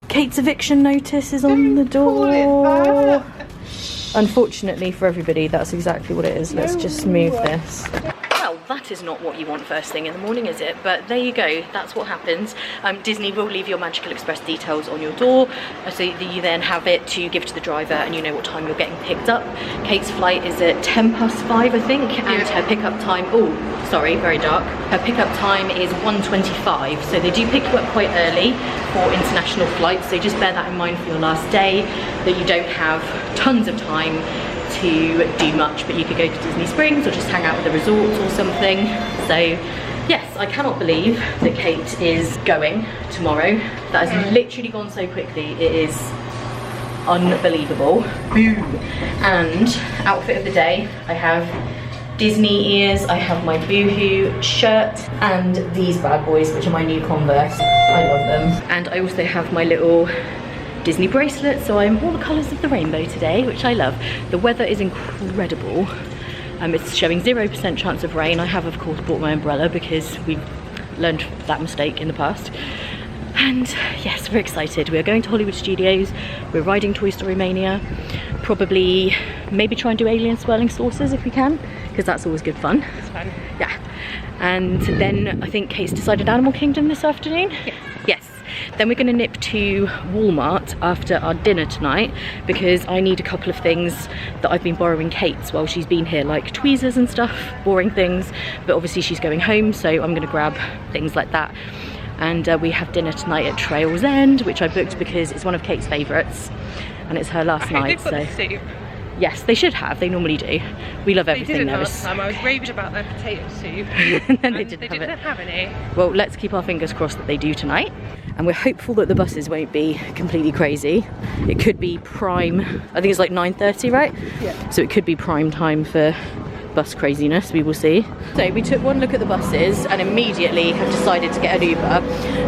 Kate's eviction notice is on the door. Unfortunately for everybody, that's exactly what it is. Let's just move this. Well, that is not what you want first thing in the morning, is it? But there you go, that's what happens. Disney will leave your Magical Express details on your door, so that you then have it to give to the driver and you know what time you're getting picked up. Kate's flight is at 5:10, I think, and her pickup time, oh, sorry, very dark. Her pickup time is 1:25, so they do pick you up quite early for international flights, so just bear that in mind for your last day, that you don't have tons of time to do much, but you could go to Disney Springs or just hang out at the resorts or something. So yes, I cannot believe that Kate is going tomorrow. That has literally gone so quickly, it is unbelievable. Boo. And outfit of the day, I have Disney ears, I have my Boohoo shirt, and these bad boys, which are my new Converse. I love them. And I also have my little Disney bracelet, so I'm all the colours of the rainbow today, which I love. The weather is incredible. It's showing 0% chance of rain. I have, of course, bought my umbrella because we've learned that mistake in the past. And yes, we're excited. We're going to Hollywood Studios. We're riding Toy Story Mania. Probably, maybe try and do Alien Swirling Saucers if we can, because that's always good fun. It's fun. Yeah. And then I think Kate's decided Animal Kingdom this afternoon. Yeah. Yes. Then we're going to nip to Walmart after our dinner tonight, because I need a couple of things that I've been borrowing Kate's while she's been here, like tweezers and stuff, boring things, but obviously she's going home, so I'm going to grab things like that. And we have dinner tonight at Trail's End, which I booked because it's one of Kate's favourites and it's her last night. They've got the soup. Yes, they should have. They normally do. We love everything there. They didn't last time. I was raving about their potato soup. And then they didn't have any. Well, let's keep our fingers crossed that they do tonight. And we're hopeful that the buses won't be completely crazy. It could be prime, I think it's like 9:30, right? Yeah. So it could be prime time for bus craziness, we will see. So we took one look at the buses and immediately have decided to get an Uber.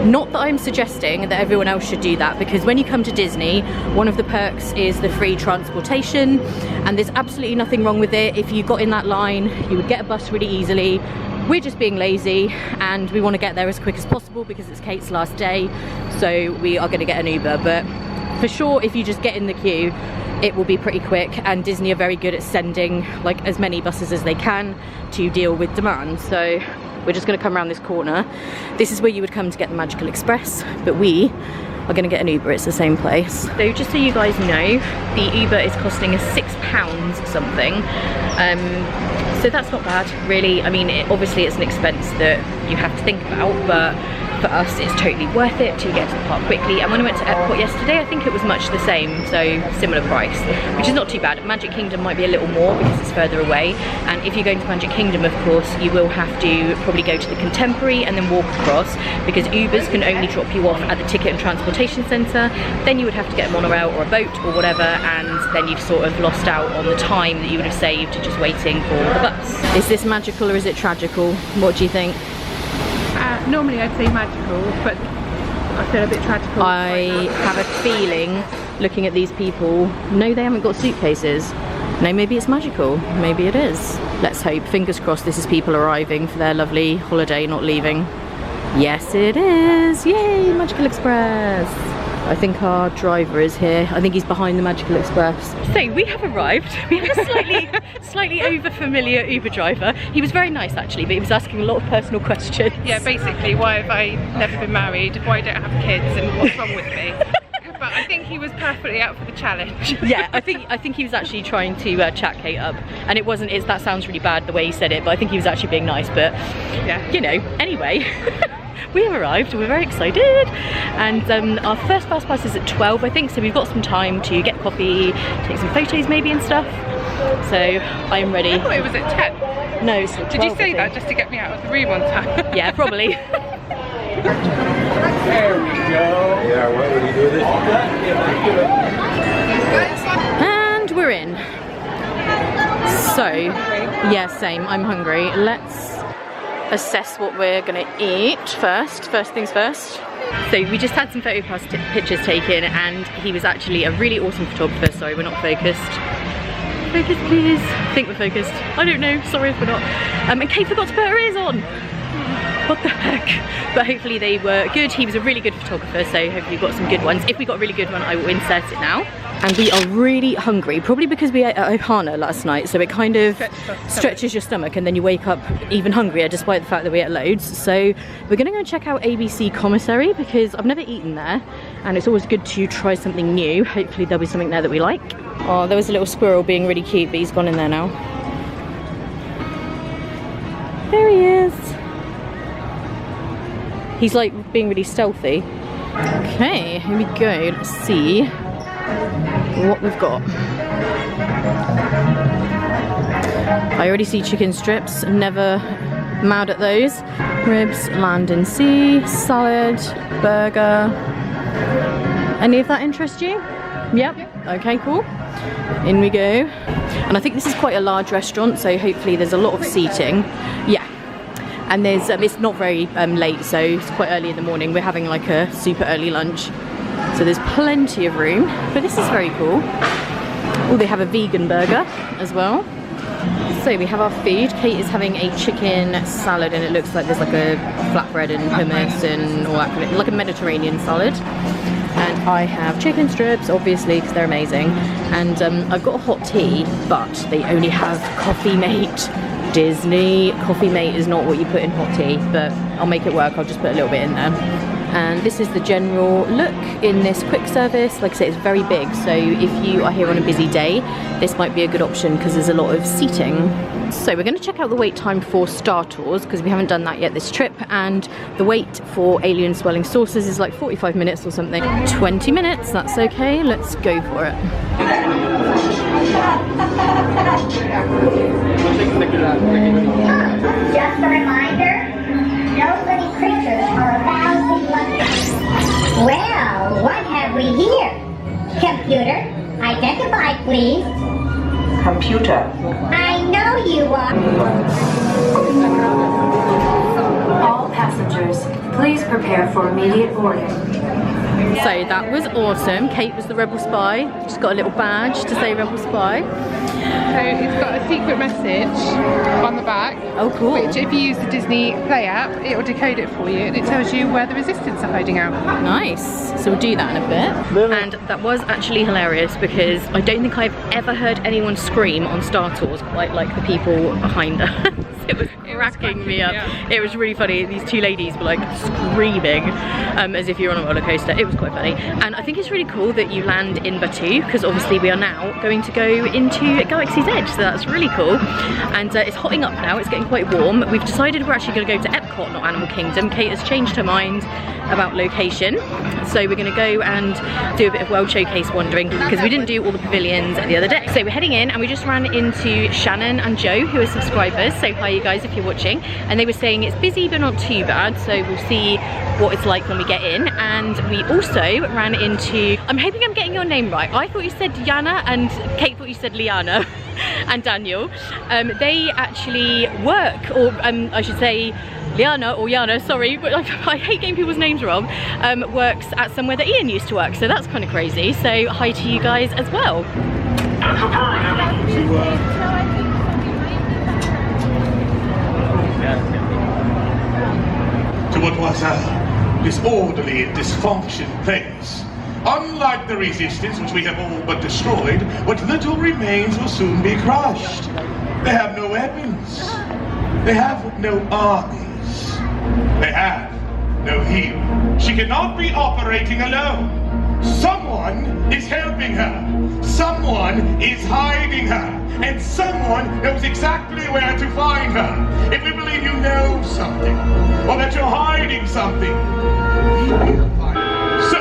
Not that I'm suggesting that everyone else should do that, because when you come to Disney, one of the perks is the free transportation, and there's absolutely nothing wrong with it. If you got in that line, you would get a bus really easily. We're just being lazy and we want to get there as quick as possible because it's Kate's last day, so we are going to get an Uber. But for sure, if you just get in the queue, it will be pretty quick, and Disney are very good at sending like as many buses as they can to deal with demand. So we're just going to come around this corner. This is where you would come to get the Magical Express, but we are going to get an Uber. It's the same place. So just so you guys know, the Uber is costing us £6 something. So that's not bad, really. I mean, obviously it's an expense that you have to think about, but for us it's totally worth it to get to the park quickly. And when I went to Epcot yesterday, I think it was much the same, so similar price, which is not too bad. Magic Kingdom might be a little more because it's further away, and if you're going to Magic Kingdom, of course, you will have to probably go to the Contemporary and then walk across, because Ubers can only drop you off at the Ticket and Transportation Centre. Then you would have to get a monorail or a boat or whatever, and then you've sort of lost out on the time that you would have saved just waiting for the bus. Is this magical or is it tragical? What do you think? Normally I'd say magical, but I feel a bit tragical. I have a feeling, looking at these people, no, they haven't got suitcases. No, maybe it's magical. Maybe it is. Let's hope. Fingers crossed this is people arriving for their lovely holiday, not leaving. Yes, it is. Yay, Magical Express. I think our driver is here. I think he's behind the Magical Express. So we have arrived. We have a slightly over-familiar Uber driver. He was very nice actually, but he was asking a lot of personal questions. Yeah, basically, why have I never been married? Why don't I have kids? And what's wrong with me? But I think he was perfectly up for the challenge. Yeah, I think he was actually trying to chat Kate up, and it wasn't. That sounds really bad the way he said it, but I think he was actually being nice. But yeah, you know. Anyway. We have arrived, we're very excited, and our first fast pass is at 12, I think, so we've got some time to get coffee, take some photos maybe and stuff, so I'm ready. I thought it was at 10. No, it's at 12, Did you say that just to get me out of the room on time? Yeah, probably. There we go. Yeah, what would he do this? And we're in. So, yeah, same, I'm hungry. Let's assess what we're gonna eat first. First things first. So we just had some photo pictures taken, and he was actually a really awesome photographer. Sorry, we're not focused. Focus, please. I think we're focused. I don't know, sorry if we're not. And Kate forgot to put her ears on. What the heck? But hopefully they were good. He was a really good photographer, so hopefully we got some good ones. If we got a really good one, I will insert it now. And we are really hungry, probably because we ate at Ohana last night, so it kind of stretches your stomach and then you wake up even hungrier despite the fact that we ate loads. So we're gonna go and check out ABC Commissary because I've never eaten there and it's always good to try something new. Hopefully there'll be something there that we like. Oh, there was a little squirrel being really cute, but he's gone in there now. There he is. He's like being really stealthy. Okay, here we go, let's see what we've got. I already see chicken strips, never mad at those. Ribs, land and sea, salad, burger. Any of that interest you? Yep. Okay, cool. In we go. And I think this is quite a large restaurant, so hopefully there's a lot of seating. Yeah. And there's, it's not very late, so it's quite early in the morning. We're having like a super early lunch. So there's plenty of room, but this is very cool. Oh, they have a vegan burger as well. So we have our food. Kate is having a chicken salad and it looks like there's like a flatbread and hummus and all that kind of, like a Mediterranean salad. And I have chicken strips, obviously, because they're amazing. And I've got a hot tea, but they only have Coffee Mate. Disney. Coffee Mate is not what you put in hot tea, but I'll make it work. I'll just put a little bit in there. And this is the general look in this quick service. Like I say, it's very big, so if you are here on a busy day, this might be a good option because there's a lot of seating. So we're going to check out the wait time for Star Tours because we haven't done that yet this trip, and the wait for Alien Swirling Saucers is like 45 minutes or something. 20 minutes, that's okay, let's go for it. Just a reminder, no living creatures are allowed in London. Well, what have we here? Computer, identify please. Computer. I know you are. All passengers, please prepare for immediate boarding. So that was awesome. Kate was the Rebel Spy. She's got a little badge to say Rebel Spy. So it's got a secret message on the back. Oh, cool. Which if you use the Disney Play app, it will decode it for you and it tells you where the Resistance are hiding out. Nice. So we'll do that in a bit. And that was actually hilarious because I don't think I've ever heard anyone scream on Star Tours quite like the people behind us. It was cracking me up. Yeah. It was really funny. These two ladies were like screaming as if you're on a roller coaster. It was quite funny. And I think it's really cool that you land in Batuu because obviously we are now going to go into Galaxy's Edge, so that's really cool. And it's hotting up now, it's getting quite warm. We've decided we're actually going to go to Epcot, not Animal Kingdom. Kate has changed her mind about location, so we're going to go and do a bit of World Showcase wandering because we didn't do all the pavilions the other day. So we're heading in and we just ran into Shannon and Joe, who are subscribers, so hi you guys if you're watching, and they were saying it's busy but not too bad, so we'll see what it's like when we get in. And we also ran into, I'm hoping I'm getting your name right, I thought you said Yana and Kate thought you said Liana and Daniel. They actually work, or I should say Liana or Yana, sorry, but I hate getting people's names wrong, works at somewhere that Ian used to work, so that's kind of crazy. So hi to you guys as well. To what was a disorderly and dysfunction place. Unlike the Resistance, which we have all but destroyed, what little remains will soon be crushed. They have no weapons. They have no armies. They have no hero. She cannot be operating alone. Someone is helping her. Someone is hiding her. And someone knows exactly where to find her. If we believe you know something, or that you're hiding something, we will find her. So,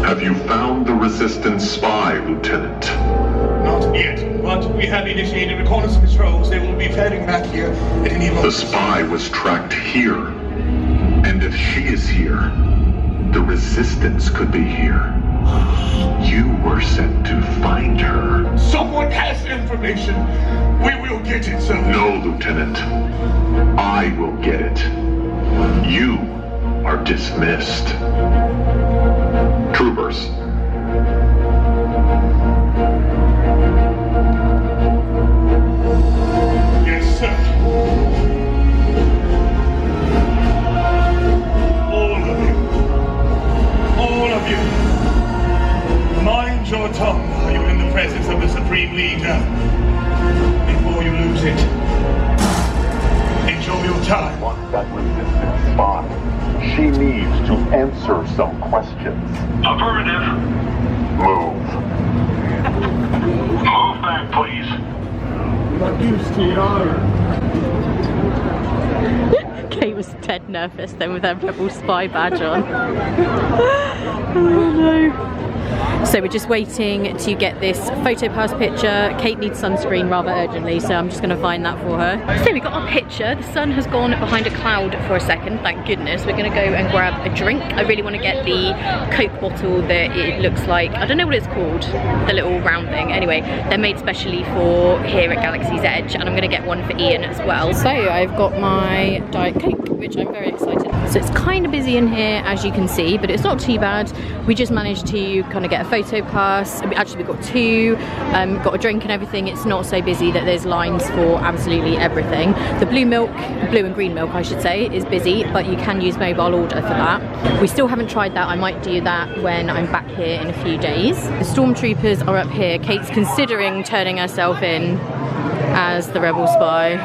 have you found the Resistance spy, Lieutenant? not yet, but we have initiated reconnaissance patrols. They will be heading back here at any moment. The spy was tracked here. And if she is here, the Resistance could be here. You were sent to find her. Someone has information. We will get it, sir. No, Lieutenant. I will get it. You are dismissed. Troopers. Yes, sir. All of you. All of you. Mind your tongue while you're in the presence of the Supreme Leader. Before you lose it. Enjoy your time. Want that resistance spy. She needs to answer some questions. Affirmative. Move. Move back, please. Kate was dead nervous then with her rebel spy badge on. Oh no. So we're just waiting to get this photo pass picture. Kate needs sunscreen rather urgently, so I'm just going to find that for her. So we got our picture. The sun has gone behind a cloud for a second, thank goodness. We're going to go and grab a drink. I really want to get the Coke bottle that it looks like, I don't know what it's called, the little round thing. Anyway, they're made specially for here at Galaxy's Edge, and I'm going to get one for Ian as well. So I've got my Diet Coke, which I'm very excited. So it's kind of busy in here, as you can see, but it's not too bad. We just managed to kind of get a photo pass. Actually, we got two, got a drink and everything. It's not so busy that there's lines for absolutely everything. The blue and green milk, I should say, is busy, but you can use mobile order for that. We still haven't tried that. I might do that when I'm back here in a few days. The stormtroopers are up here. Kate's considering turning herself in as the rebel spy.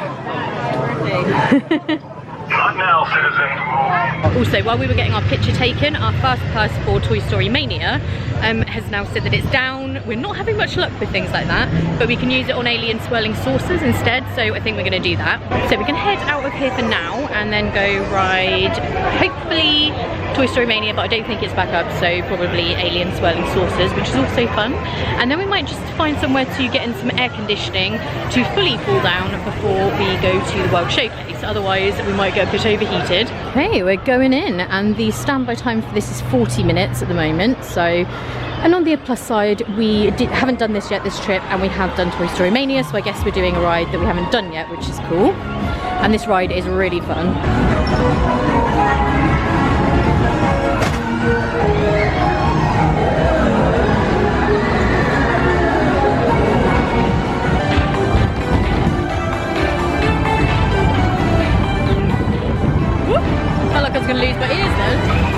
Not now, citizen. Also, while we were getting our picture taken, our fast pass for Toy Story Mania has now said that it's down. We're not having much luck with things like that, but we can use it on alien swirling saucers instead, so I think we're going to do that. So we can head out of here for now and then go ride, hopefully, Toy Story Mania, but I don't think it's back up, so probably alien swirling saucers, which is also fun. And then we might just find somewhere to get in some air conditioning to fully cool down before we go to the World Showcase. Otherwise, we might get a bit overheated. Okay, we're going in, and the standby time for this is 40 minutes at the moment, so. And on the plus side, we haven't done this yet this trip, and we have done Toy Story Mania, so I guess we're doing a ride that we haven't done yet, which is cool. And this ride is really fun. I felt like I was going to lose my ears then.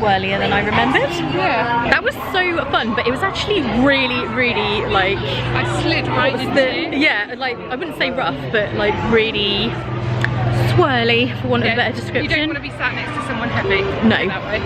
Earlier than I remembered. Yeah. That was so fun, but it was actually really, really like... I slid right into yeah, like, I wouldn't say rough, but like really swirly, for want of a better description. You don't want to be sat next to someone heavy. No. That way.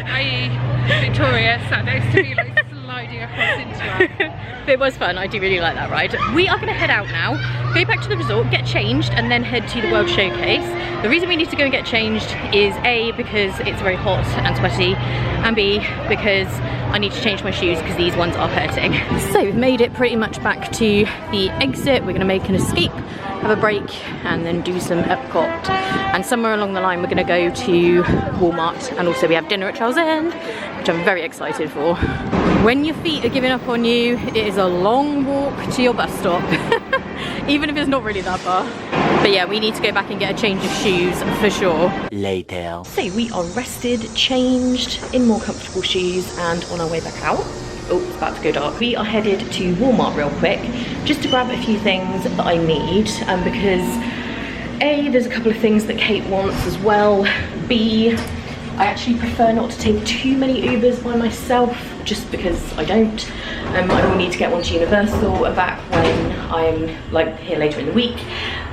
I.e. Victoria sat next to me like sliding across into her. It was fun, I do really like that ride. We are going to head out now, go back to the resort, get changed, and then head to the World Showcase. The reason we need to go and get changed is A, because it's very hot and sweaty, and B, because I need to change my shoes because these ones are hurting. So we've made it pretty much back to the exit. We're going to make an escape, have a break, and then do some Epcot. And somewhere along the line we're going to go to Walmart, and also we have dinner at Charles End, which I'm very excited for. When your feet are giving up on you, it is a long walk to your bus stop, even if it's not really that far. But yeah, we need to go back and get a change of shoes for sure. Later. So we are rested, changed, in more comfortable shoes, and on our way back out. Oh, it's about to go dark. We are headed to Walmart real quick, just to grab a few things that I need, because A, there's a couple of things that Kate wants as well. B, I actually prefer not to take too many Ubers by myself, just because I don't. I will need to get one to Universal back when I'm like here later in the week.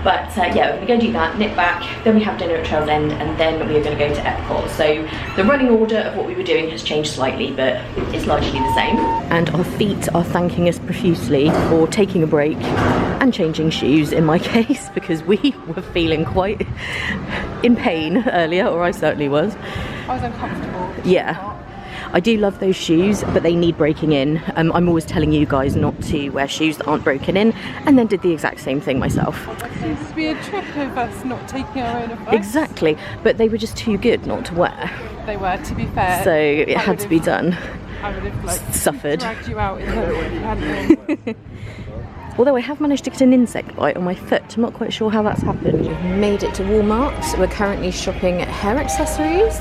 But yeah, we're going to go do that, nip back, then we have dinner at Trails End, and then we are going to go to Epcot. So the running order of what we were doing has changed slightly, but it's largely the same. And our feet are thanking us profusely for taking a break and changing shoes in my case, because we were feeling quite in pain earlier, or I certainly was. I was uncomfortable. Yeah. I do love those shoes, but they need breaking in. I'm always telling you guys not to wear shoes that aren't broken in, and then did the exact same thing myself. That seems to be a trick of us not taking our own advice. Exactly, but they were just too good not to wear. They were, to be fair. So it had to be done. I would have like Suffered. dragged you out in them if you hadn't been. Although I have managed to get an insect bite on my foot. I'm not quite sure how that's happened. We've made it to Walmart. We're currently shopping hair accessories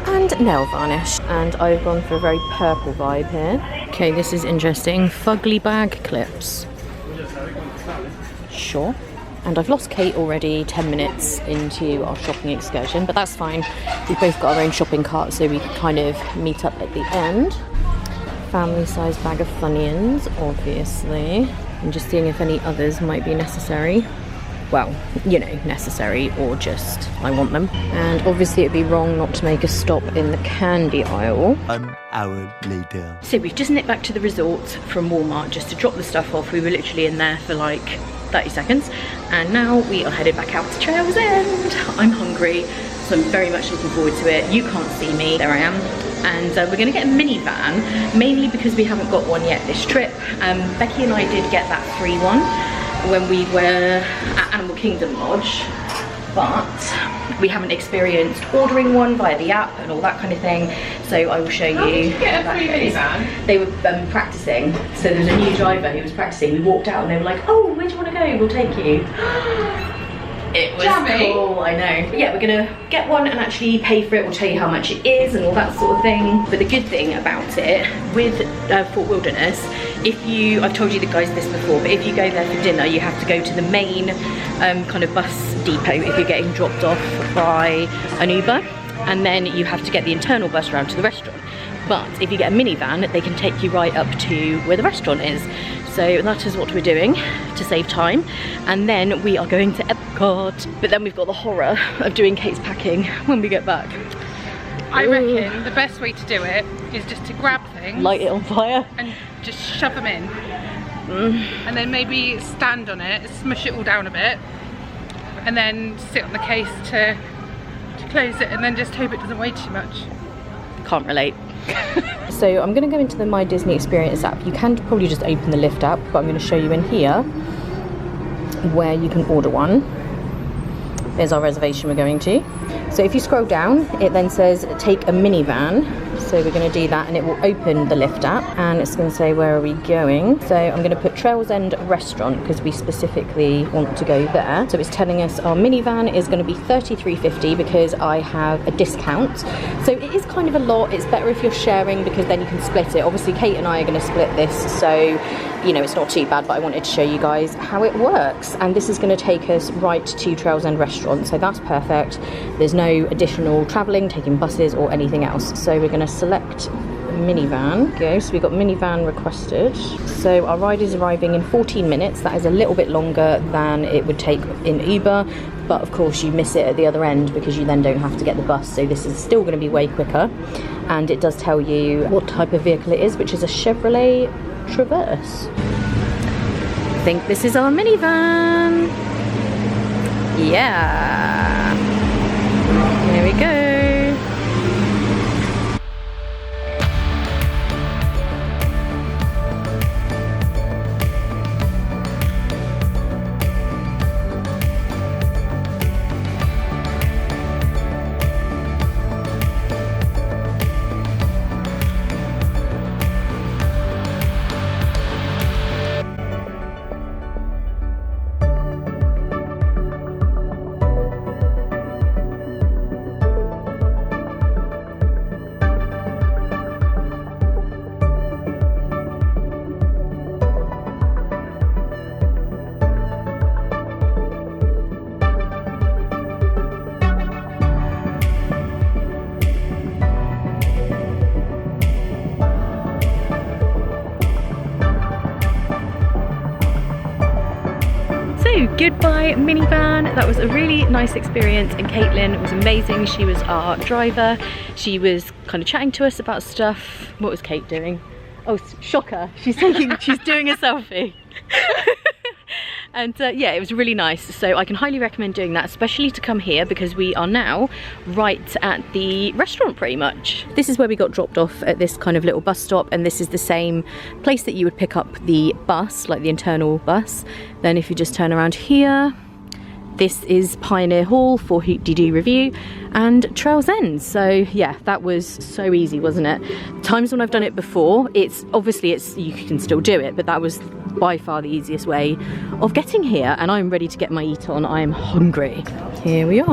and nail varnish, and I've gone for a very purple vibe here. Okay, this is interesting. Fugly bag clips. Sure. And I've lost Kate already 10 minutes into our shopping excursion, but that's fine. We've both got our own shopping cart, so we can kind of meet up at the end. Family size bag of Funyuns, obviously. I'm just seeing if any others might be necessary. Well, you know, necessary, or just I want them. And obviously it'd be wrong not to make a stop in the candy aisle. An hour later. So we've just nipped back to the resort from Walmart just to drop the stuff off. We were literally in there for like 30 seconds. And now we are headed back out to Trails End. I'm hungry, so I'm very much looking forward to it. You can't see me, there I am. And we're gonna get a minivan, mainly because we haven't got one yet this trip. Becky and I did get that free one when we were at Animal Kingdom Lodge, but we haven't experienced ordering one via the app and all that kind of thing, so I will show you. How did you get a free minivan? They were practicing, so there was a new driver who was practicing. We walked out and they were like, oh, where do you want to go? We'll take you. It was cool, I know. But yeah, we're gonna get one and actually pay for it. We'll tell you how much it is and all that sort of thing. But the good thing about it with Fort Wilderness, I've told you guys this before, but if you go there for dinner, you have to go to the main kind of bus depot if you're getting dropped off by an Uber, and then you have to get the internal bus round to the restaurant. But if you get a minivan, they can take you right up to where the restaurant is. So that is what we're doing to save time. And then we are going to Epcot. But then we've got the horror of doing Kate's packing when we get back. I reckon the best way to do it is just to grab things, light it on fire, and just shove them in. And then maybe stand on it, smush it all down a bit, and then sit on the case to close it, and then just hope it doesn't weigh too much. Can't relate. So I'm going to go into the My Disney Experience app. You can probably just open the Lift app, but I'm going to show you in here where you can order one. There's our reservation we're going to. So if you scroll down, it then says take a minivan. So we're going to do that, and it will open the Lift app, and it's going to say where are we going. So I'm going to put Trails End Restaurant because we specifically want to go there. So it's telling us our minivan is going to be $33.50 because I have a discount. So it is kind of a lot. It's better if you're sharing because then you can split it. Obviously Kate and I are going to split this, so you know it's not too bad, but I wanted to show you guys how it works. And this is going to take us right to Trails End Restaurant, so that's perfect. There's no additional travelling, taking buses or anything else. So we're going to select minivan. Okay, so we've got minivan requested. So our ride is arriving in 14 minutes. That is a little bit longer than it would take in Uber, but of course you miss it at the other end because you then don't have to get the bus. So this is still going to be way quicker. And it does tell you what type of vehicle it is, which is a Chevrolet Traverse. I think this is our minivan. Yeah. Here we go. So goodbye minivan. That was a really nice experience, and Caitlin was amazing. She was our driver. She was kind of chatting to us about stuff. What was Kate doing? Oh, shocker, she's doing a selfie. And yeah, it was really nice. So I can highly recommend doing that, especially to come here because we are now right at the restaurant pretty much. This is where we got dropped off at this kind of little bus stop, and this is the same place that you would pick up the bus, like the internal bus. Then if you just turn around here, this is Pioneer Hall for Hoop-de-Doo Review and Trails End. So yeah, that was so easy, wasn't it? Times when I've done it before, you can still do it, but that was by far the easiest way of getting here, and I'm ready to get my eat on. I am hungry. Here we are.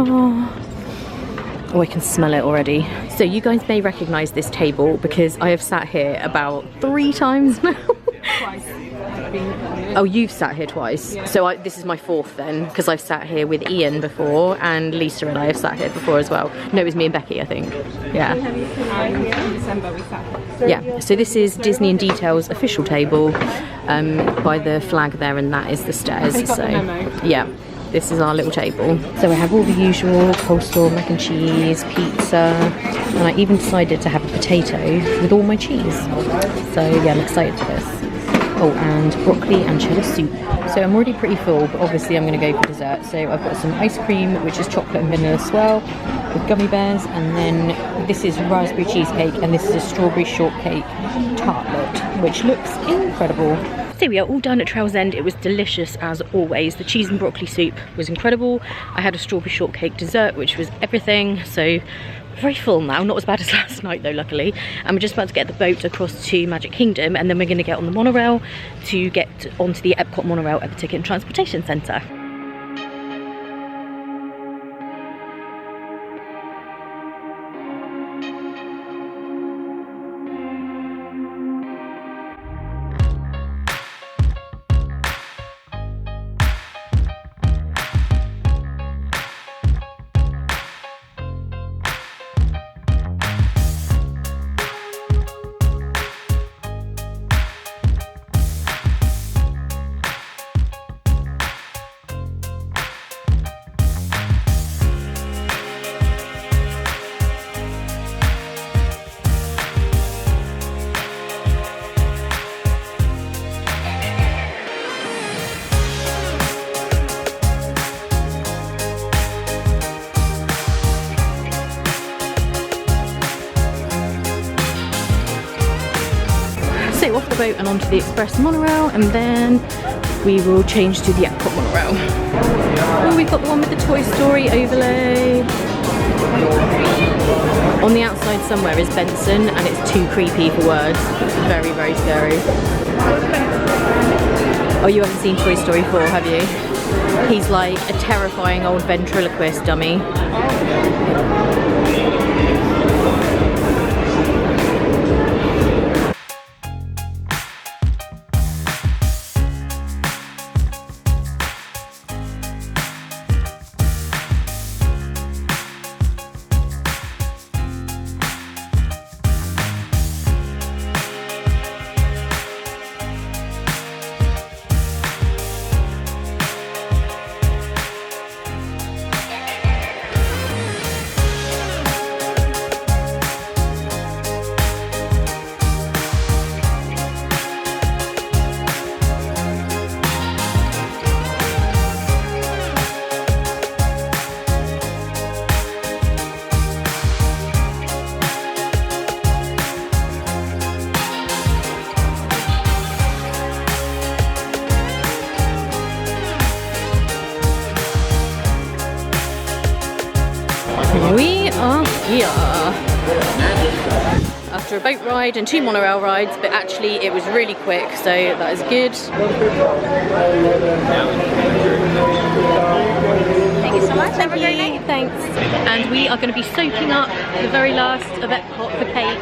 Oh, I can smell it already. So you guys may recognize this table because I have sat here about 3 times now. Twice. Oh, you've sat here twice. So this is my 4th then, because I've sat here with Ian before, and Lisa and I have sat here before as well. No, it was me and Becky, I think. Yeah. In December we sat here. Yeah, so this is Disney and Detail's official table by the flag there, and that is the stairs. They got So the memo. yeah, this is our little table. So we have all the usual coleslaw, mac and cheese, pizza, and I even decided to have a potato with all my cheese. So yeah, I'm excited for this. Oh, and broccoli and cheddar soup. So I'm already pretty full, but obviously I'm going to go for dessert. So I've got some ice cream, which is chocolate and vanilla swirl, with gummy bears, and then this is raspberry cheesecake, and this is a strawberry shortcake tartlet, which looks incredible. So we are all done at Trails End. It was delicious as always. The cheese and broccoli soup was incredible. I had a strawberry shortcake dessert, which was everything. So very full now, not as bad as last night though, luckily. And we're just about to get the boat across to Magic Kingdom, and then we're going to get on the monorail to get onto the Epcot monorail at the Ticket and Transportation Centre. So off the boat and onto the express monorail, and then we will change to the Epcot monorail. Oh, we've got the one with the Toy Story overlay. On the outside somewhere is Benson, and it's too creepy for words. Very, very scary. Oh, you haven't seen Toy Story 4, have you? He's like a terrifying old ventriloquist dummy. We are here after a boat ride and 2 monorail rides, but actually it was really quick, so that is good. Thank you so much. Have a great night. Thanks. And we are going to be soaking up the very last of Epcot for Kate.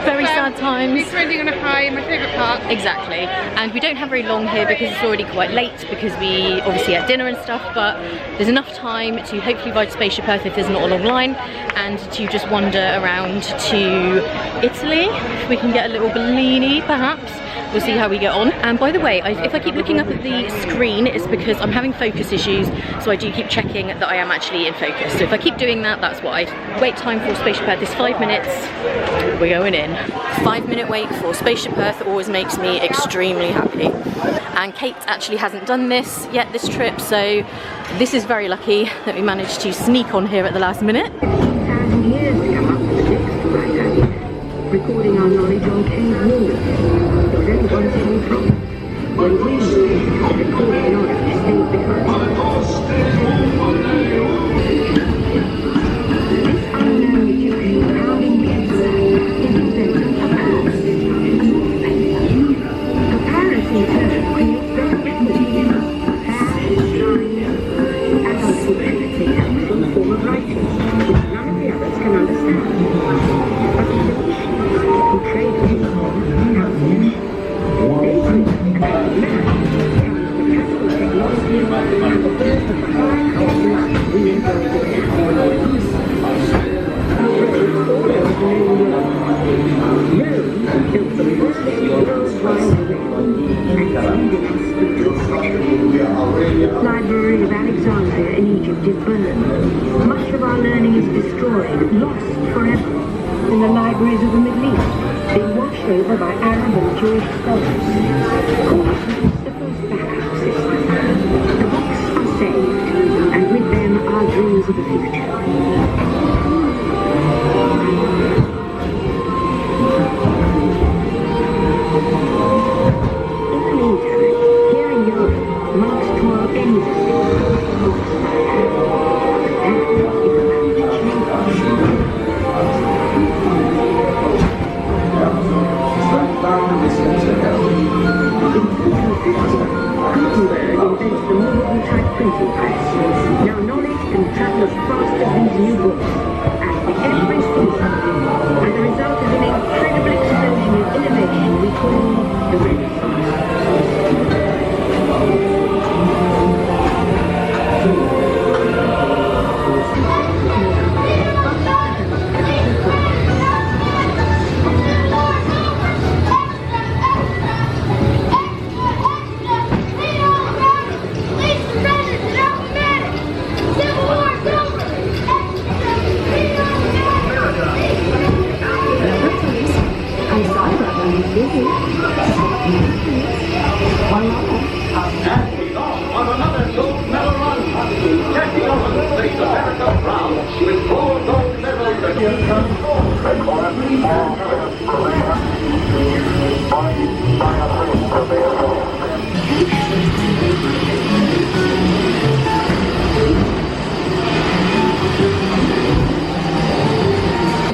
Very sad times. It's ending on a high, my favourite part. Exactly. And we don't have very long here because it's already quite late, because we obviously had dinner and stuff, but there's enough time to hopefully ride Spaceship Earth if there's not a long line, and to just wander around to Italy. If we can get a little Bellini perhaps. we'll see how we get on. And by the way, if I keep looking up at the screen, it's because I'm having focus issues, so I do keep checking that I am actually in focus. So if I keep doing that, that's why. Wait time for Spaceship Earth is 5 minutes. We're going in. 5-minute wait for Spaceship Earth always makes me extremely happy. And Kate actually hasn't done this yet this trip, so this is very lucky that we managed to sneak on here at the last minute. 10,000 years to come up to the next flight idea, recording our knowledge on cave walls. There was only one small problem. When we moved, the recorded knowledge stayed behind. This unknown Egyptian crowding piece is represented a palace. A palace in turn creates repetition, fast, shine, and unfortunately helps in the form of writing, which none of the others can understand. But the Phoenicians, who traded in gold, helped them. They bring and man carries mechanical technology and the birth of the flying horses we enjoy today. All over the known world, Rome built the first worldwide railway and leading its The Library of Alexandria in Egypt is burned. Much of our learning is destroyed, lost forever. In the libraries of the Middle East, being washed over by Arab and Jewish scholars. Called Mustafa's backup system. The books are saved, and with them our dreams of the future. In the meantime, here in Europe, monks toil endlessly for the books I have. That is about to change. Gutenberg invented the movable type printing press. Now knowledge can travel as fast as these new books, and with every season. And the result is an incredible explosion of innovation we call the Renaissance.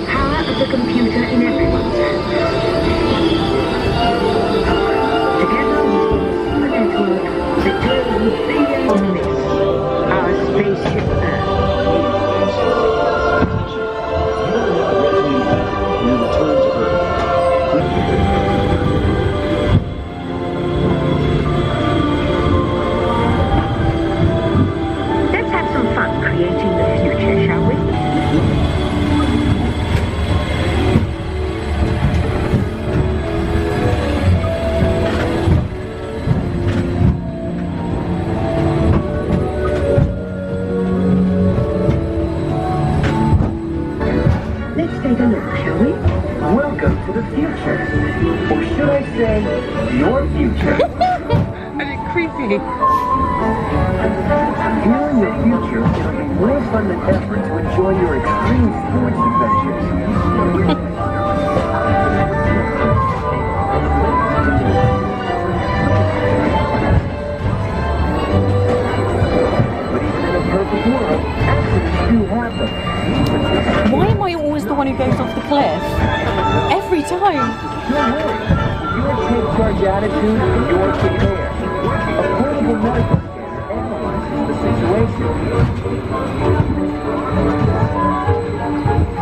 Power of the computer in everyone's hands. Together we form a network that grows with billions of myths. Our spaceship Earth. Let's have some fun creating the future, shall we? Let's take a look, shall we? Welcome to the future. Or should I say, your future? And it's creepy. Here in your future, it'll be more fun than ever to enjoy your extreme sports adventures. But even in a perfect world, accidents do happen. Why am I always the one who goes off the cliff? Every time. Don't worry. Your take charge attitude and your prepare. A portable medical scanner analyzes the situation.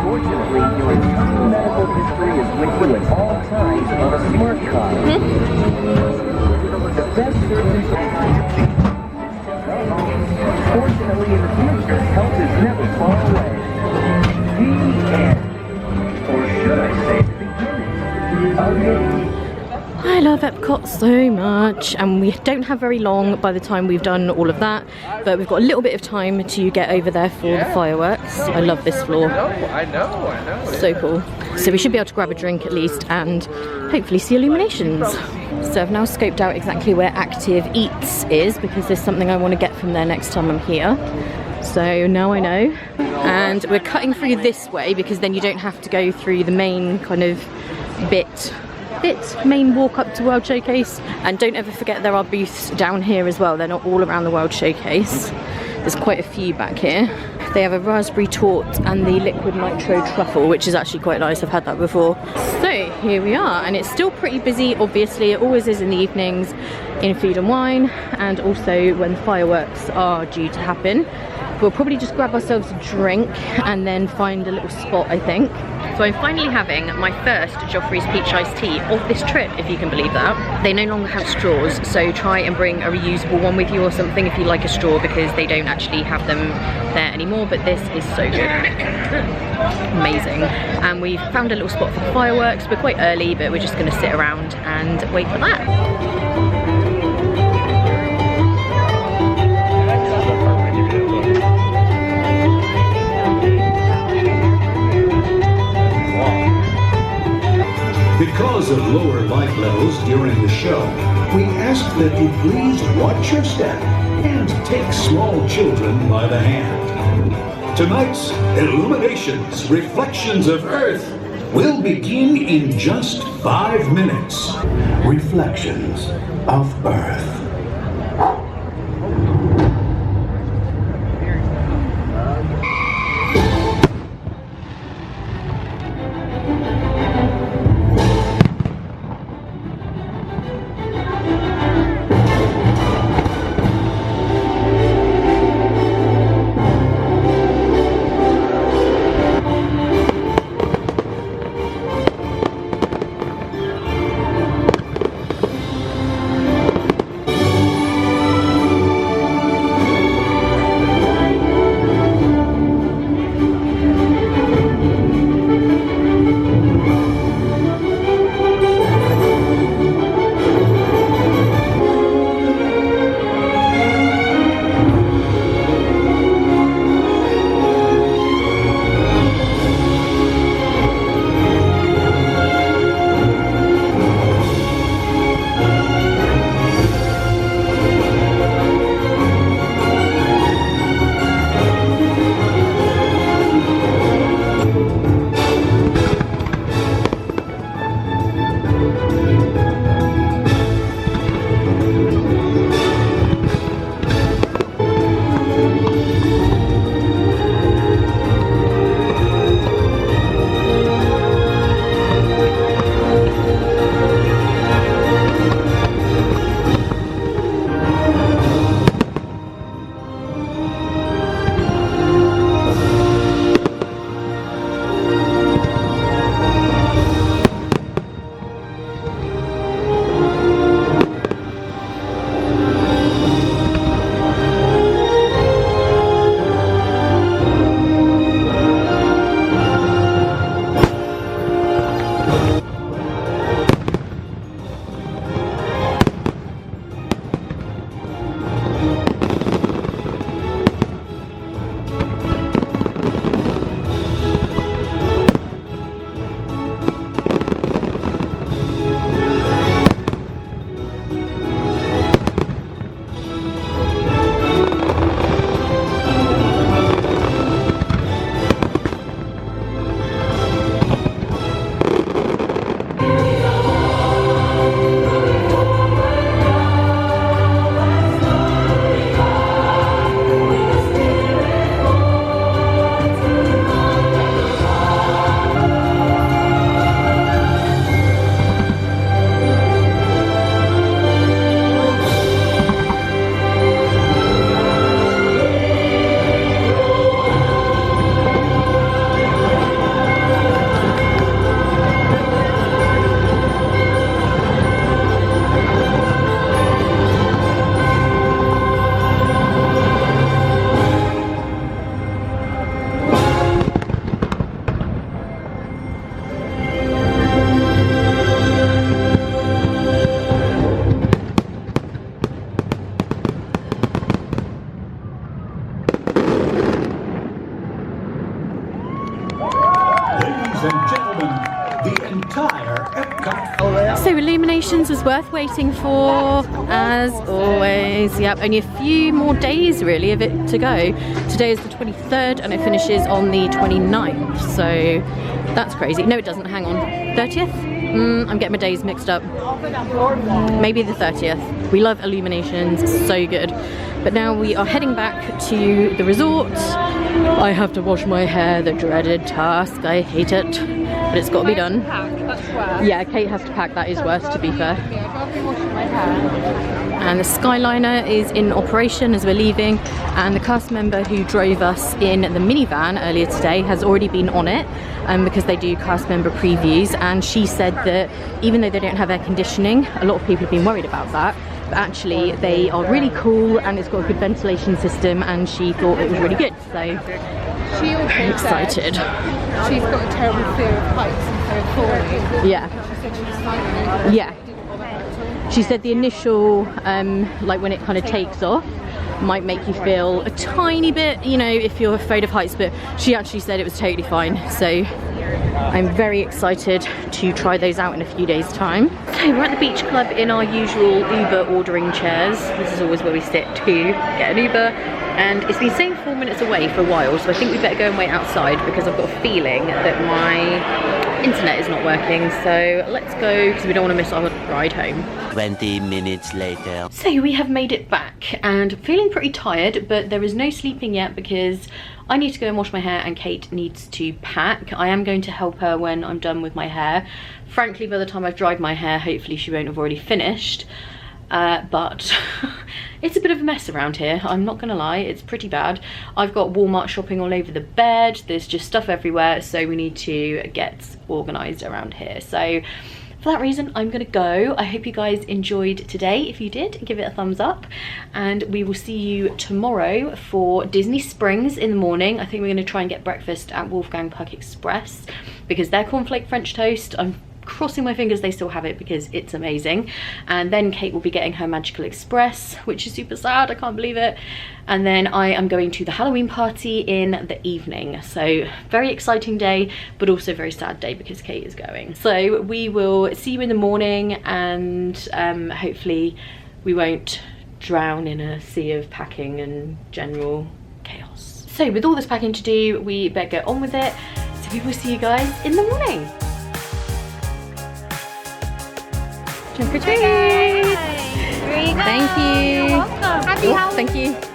Fortunately, your entire medical history is with you at all times on a smart card. The best surgeons Fortunately, in the future, health is never far away. The end. Or should I say the beginning of your... I I love Epcot so much, and we don't have very long by the time we've done all of that, but we've got a little bit of time to get over there for the fireworks. I love this floor. I know. So cool. So we should be able to grab a drink at least and hopefully see Illuminations. So I've now scoped out exactly where Active Eats is because there's something I want to get from there next time I'm here. So now I know. And we're cutting through this way because then you don't have to go through the main kind of main walk up to World Showcase. And don't ever forget there are booths down here as well. They're not all around the World Showcase. There's quite a few back here. They have a raspberry tort and the liquid nitro truffle, which is actually quite nice. I've had that before. So here we are, and it's still pretty busy. Obviously, it always is in the evenings in Food and Wine, and also when fireworks are due to happen. We'll probably just grab ourselves a drink and then find a little spot, I think. So I'm finally having my first Joffrey's Peach Iced Tea of this trip, if you can believe that. They no longer have straws, so try and bring a reusable one with you or something if you like a straw, because they don't actually have them there anymore, but this is so good. Amazing. And we've found a little spot for the fireworks. We're quite early, but we're just gonna sit around and wait for that. Because of lower light levels during the show, we ask that you please watch your step and take small children by the hand. Tonight's Illuminations, Reflections of Earth will begin in just 5 minutes. Reflections of Earth. Illuminations was worth waiting for, as always. Yep, only a few more days really of it to go. Today is the 23rd and it finishes on the 29th, so that's crazy. No, it doesn't, hang on. 30th? I'm getting my days mixed up. Maybe the 30th. We love Illuminations, it's so good. But now we are heading back to the resort. I have to wash my hair, the dreaded task. I hate it, but it's got to be done. Yeah, Kate has to pack, that is worse to be fair. And the Skyliner is in operation as we're leaving, and the cast member who drove us in the minivan earlier today has already been on it because they do cast member previews, and she said that even though they don't have air conditioning, a lot of people have been worried about that, but actually they are really cool and it's got a good ventilation system, and she thought it was really good, so she also excited. She's got a terrible fear of heights and so falling. Yeah. She said she was fine. Yeah. She said the initial, like when it kind of takes off, might make you feel a tiny bit, you know, if you're afraid of heights, but she actually said it was totally fine. So I'm very excited to try those out in a few days' time. So we're at the beach club in our usual Uber ordering chairs. This is always where we sit to get an Uber. And it's been saying 4 minutes away for a while, so I think we better go and wait outside because I've got a feeling that my internet is not working. So let's go because we don't want to miss our ride home. 20 minutes later. So we have made it back and feeling pretty tired, but there is no sleeping yet because I need to go and wash my hair and Kate needs to pack. I am going to help her when I'm done with my hair. Frankly, by the time I've dried my hair, hopefully she won't have already finished. But it's a bit of a mess around here, I'm not gonna lie, it's pretty bad. I've got Walmart shopping all over the bed, there's just stuff everywhere, so we need to get organised around here. So for that reason, I'm gonna go. I hope you guys enjoyed today. If you did, give it a thumbs up, and we will see you tomorrow for Disney Springs in the morning. I think we're gonna try and get breakfast at Wolfgang Puck Express because their cornflake French toast, I'm crossing my fingers they still have it because it's amazing. And then Kate will be getting her Magical Express, which is super sad, I can't believe it. And then I am going to the Halloween party in the evening. So very exciting day, but also very sad day because Kate is going. So we will see you in the morning, and hopefully we won't drown in a sea of packing and general chaos. So with all this packing to do, we better get on with it. So we will see you guys in the morning. Trick or treat! Thank you. You're welcome. Happy Halloween. Thank you.